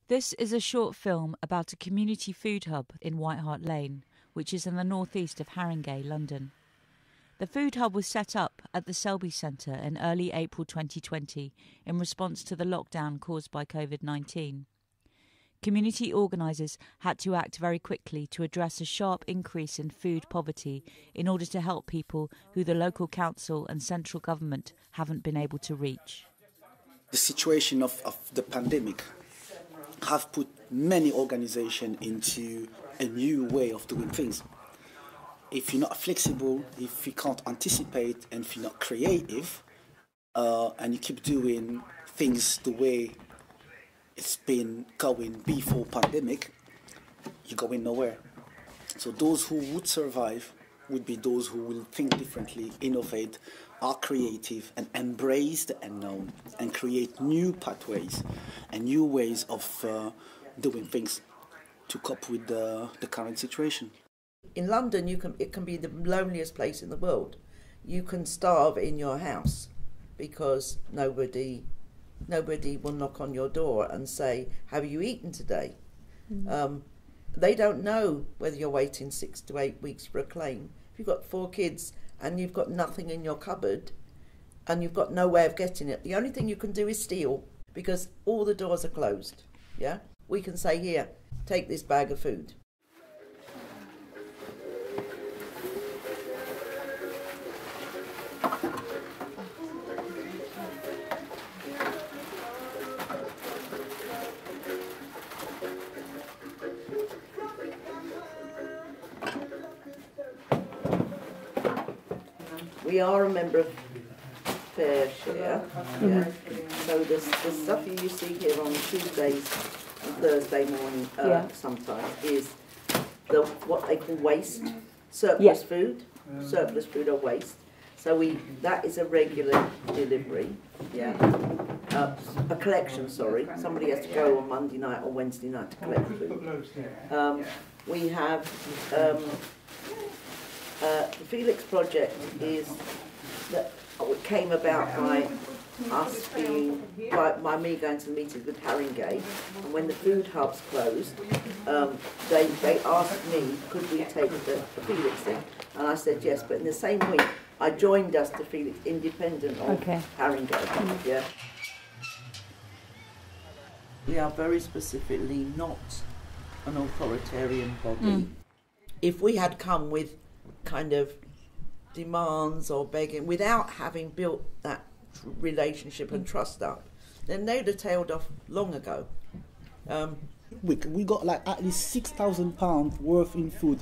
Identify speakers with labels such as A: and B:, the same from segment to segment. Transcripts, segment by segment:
A: This is a short film about a community food hub in White Hart Lane, which is in the northeast of Haringey, London. The food hub was set up at the Selby Centre in early April 2020 in response to the lockdown caused by COVID-19. Community organisers had to act very quickly to address a sharp increase in food poverty in order to help people who the local council and central government haven't been able to reach.
B: The situation of the pandemic have put many organisations into a new way of doing things. If you're not flexible, if you can't anticipate, and if you're not creative, and you keep doing things the way it's been going before pandemic, you're going nowhere. So those who would survive would be those who will think differently, innovate, are creative, and embrace the unknown, and create new pathways and new ways of doing things to cope with the current situation.
C: In London, it can be the loneliest place in the world. You can starve in your house because nobody will knock on your door and say, "Have you eaten today?" They don't know whether you're waiting 6 to 8 weeks for a claim. If you've got 4 kids and you've got nothing in your cupboard and you've got no way of getting it, the only thing you can do is steal because all the doors are closed. Yeah, we can say, "Here, take this bag of food." We are a member of FareShare, yeah. So the stuff you see here on Tuesdays and Thursday morning sometimes is what they call waste, surplus food, surplus food or waste. So that is a regular delivery, a collection, sorry. Somebody has to go on Monday night or Wednesday night to collect food. We have the Felix project came about by us by me going to the meeting with Haringey, and when the food hubs closed, they asked me, could we take the Felix thing, and I said yes, but in the same week I joined us to Felix independent of Haringey. Yeah. We are very specifically not an authoritarian body. If we had come with kind of demands or begging without having built that relationship and trust up, then they'd have tailed off long ago.
B: We got like at least £6,000 worth in food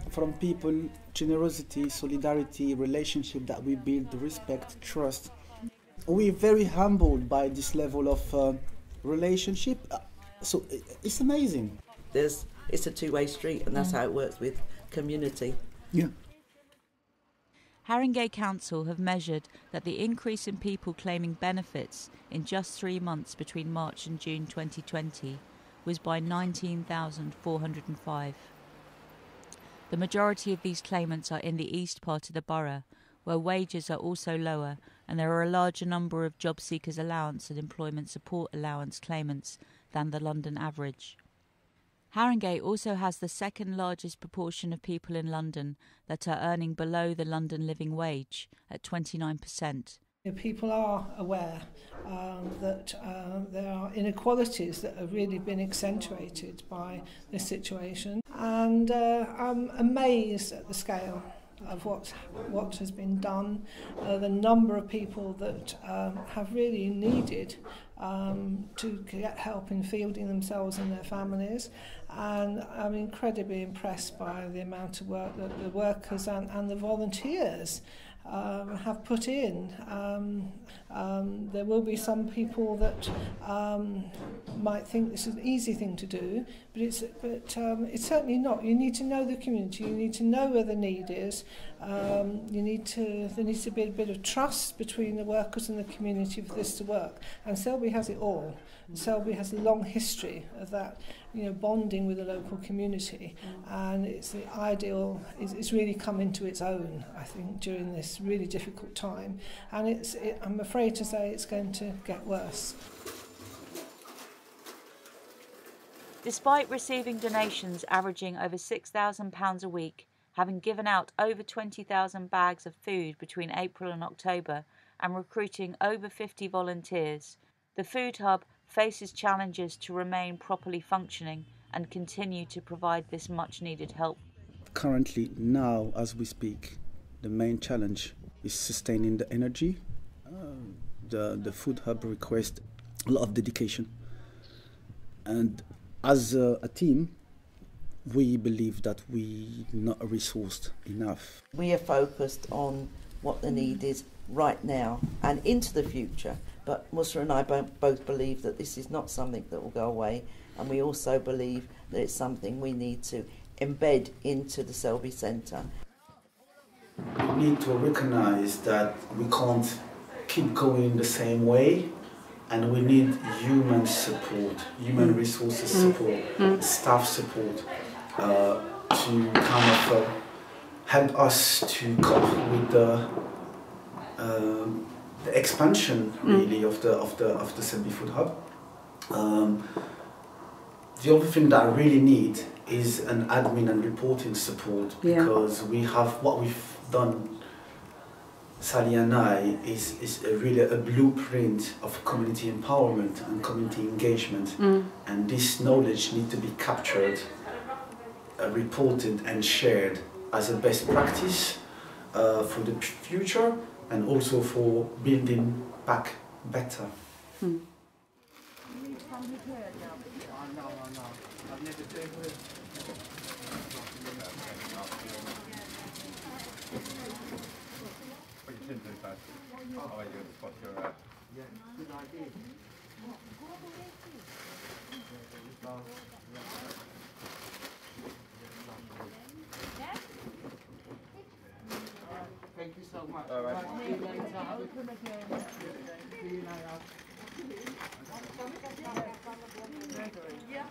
B: from people, generosity, solidarity, relationship that we build, respect, trust. We're very humbled by this level of relationship. So it's amazing.
C: It's a two-way street, and that's how it works with community.
B: Yeah.
A: Haringey Council have measured that the increase in people claiming benefits in just 3 months between March and June 2020 was by 19,405. The majority of these claimants are in the east part of the borough, where wages are also lower, and there are a larger number of job seekers allowance and employment support allowance claimants than the London average. Haringey also has the second largest proportion of people in London that are earning below the London living wage at 29%.
D: People are aware that there are inequalities that have really been accentuated by this situation, and I'm amazed at the scale of what has been done, the number of people that have really needed to get help in fielding themselves and their families, and I'm incredibly impressed by the amount of work that the workers and the volunteers have put in. There will be some people that might think this is an easy thing to do, but it's certainly not. You need to know the community. You need to know where the need is. There needs to be a bit of trust between the workers and the community for this to work. And Selby has it all. Selby has a long history of that, bonding with the local community, and it's the ideal. It's really come into its own, I think, during this really difficult time. And I'm afraid to say it's going to get worse.
A: Despite receiving donations averaging over £6,000 a week, having given out over 20,000 bags of food between April and October, and recruiting over 50 volunteers, the Food Hub faces challenges to remain properly functioning and continue to provide this much needed help.
B: Currently, now as we speak, the main challenge is sustaining the energy. The Food Hub requests a lot of dedication, and as a team, we believe that we not resourced enough.
C: We are focused on what the need is right now and into the future, but Musa and I both believe that this is not something that will go away, and we also believe that it's something we need to embed into the Selby Centre.
B: We need to recognise that we can't keep going the same way, and we need human support, human resources support, staff support, to kind of help us to cope with the expansion really of the Selby Food Hub. The other thing that I really need is an admin and reporting support, because we have what we've done, Sally and I, is really a blueprint of community empowerment and community engagement, and this knowledge needs to be captured, reported and shared as a best practice for the future, and also for building back better.
E: Thank you so much.
F: All right.
E: See you later. See you later. Yeah.